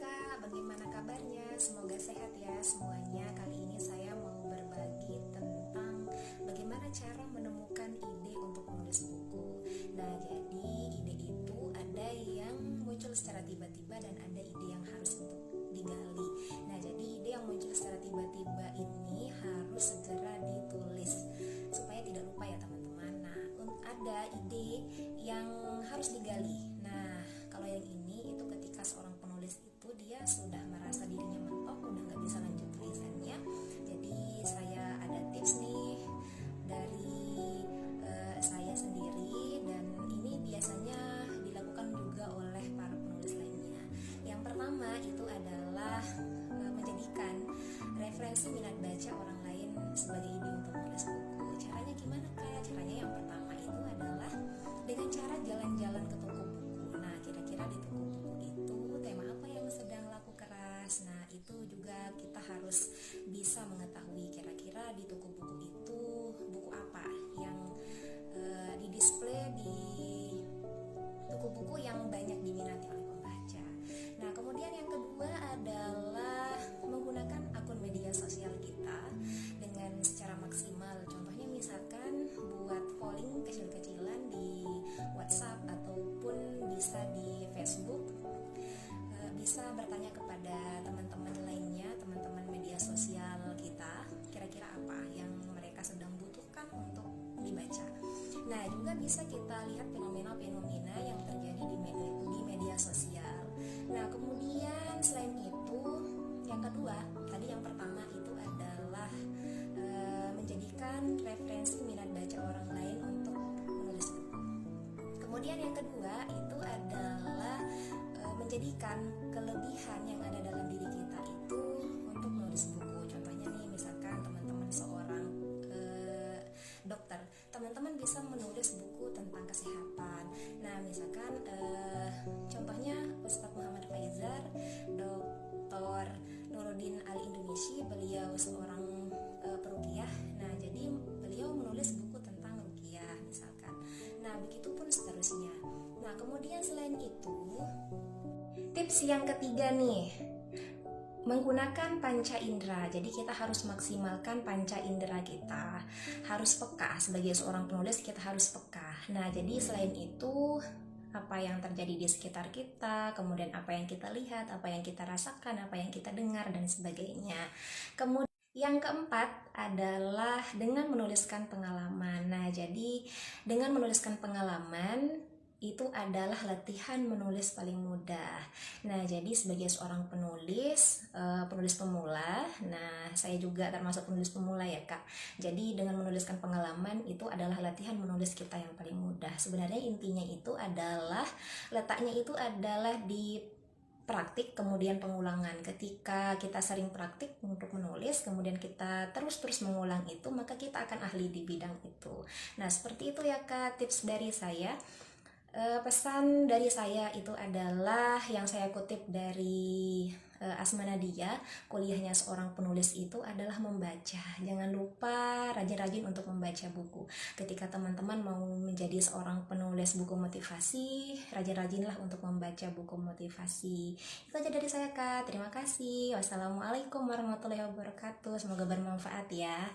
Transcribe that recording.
Kak, bagaimana kabarnya? Semoga sehat ya semuanya. Kali ini saya mau berbagi tentang bagaimana cara menemukan ide untuk menulis buku. Nah, jadi ide itu ada yang muncul secara tiba-tiba dan ada ide yang harus untuk digali. Nah, jadi ide yang muncul secara tiba-tiba ini harus segera ditulis supaya tidak lupa ya teman-teman. Nah, ada ide yang harus digali. Nah, kalau yang ini itu ketika seorang penulis itu dia sudah merasa dirinya mentok, udah nggak bisa lanjut tulisannya. Jadi saya ada tips nih dari saya sendiri, dan ini biasanya dilakukan juga oleh para penulis lainnya. Yang pertama itu adalah menjadikan referensi minat baca orang lain sebagai ide untuk menulis buku. Caranya gimana Kak? Caranya yang pertama itu adalah dengan cara jalan-jalan ke toko buku. Nah, kira-kira di toko buku itu tema apa yang sedang laku keras. Nah, itu juga kita harus bisa mengetahui kira-kira di toko buku itu buku apa yang didisplay di toko buku yang banyak diminati oleh pembaca. Nah, kemudian yang kedua adalah menggunakan akun media sosial kita dengan secara maksimal. Contohnya misalkan buat polling kecil-kecilan di WhatsApp ataupun bisa di Facebook. Bisa bertanya kepada teman-teman lainnya, teman-teman media sosial kita, kira-kira apa yang mereka sedang butuhkan untuk dibaca. Nah, juga bisa kita lihat fenomena-fenomena yang terjadi di media sosial. Nah, kemudian selain itu, yang kedua, tadi yang pertama itu adalah menjadikan referensi minat baca orang lain untuk menulis buku. Kemudian yang kedua itu adalah menjadikan kelebihan yang ada dalam diri kita itu untuk menulis buku. Contohnya nih, misalkan teman-teman seorang dokter, teman-teman bisa menulis buku tentang kesehatan. Nah, misalkan contohnya Ustadz Muhammad Faizar, Dr. Nuruddin Ali Indonesia, beliau seorang peruqyah. Nah, jadi beliau menulis buku tentang ruqyah misalkan. Nah, begitupun seterusnya. Nah, kemudian selain itu, tips yang ketiga nih, menggunakan panca indera. Jadi kita harus maksimalkan panca indera kita. Harus peka, sebagai seorang penulis kita harus peka. Nah, jadi selain itu, apa yang terjadi di sekitar kita, kemudian apa yang kita lihat, apa yang kita rasakan, apa yang kita dengar, dan sebagainya. Kemudian yang keempat adalah dengan menuliskan pengalaman. Nah, jadi dengan menuliskan pengalaman itu adalah latihan menulis paling mudah. Nah, jadi sebagai seorang penulis pemula, nah saya juga termasuk penulis pemula ya Kak. Jadi dengan menuliskan pengalaman itu adalah latihan menulis kita yang paling mudah. Sebenarnya intinya itu adalah, letaknya itu adalah di praktik kemudian pengulangan. Ketika kita sering praktik untuk menulis, kemudian kita terus mengulang itu, maka kita akan ahli di bidang itu. Nah, seperti itu ya Kak tips dari saya. Pesan dari saya itu adalah yang saya kutip dari Asma Nadia, kuliahnya seorang penulis itu adalah membaca. Jangan lupa rajin-rajin untuk membaca buku. Ketika teman-teman mau menjadi seorang penulis buku motivasi, rajin-rajinlah untuk membaca buku motivasi. Itu aja dari saya Kak, terima kasih. Wassalamualaikum warahmatullahi wabarakatuh. Semoga bermanfaat ya.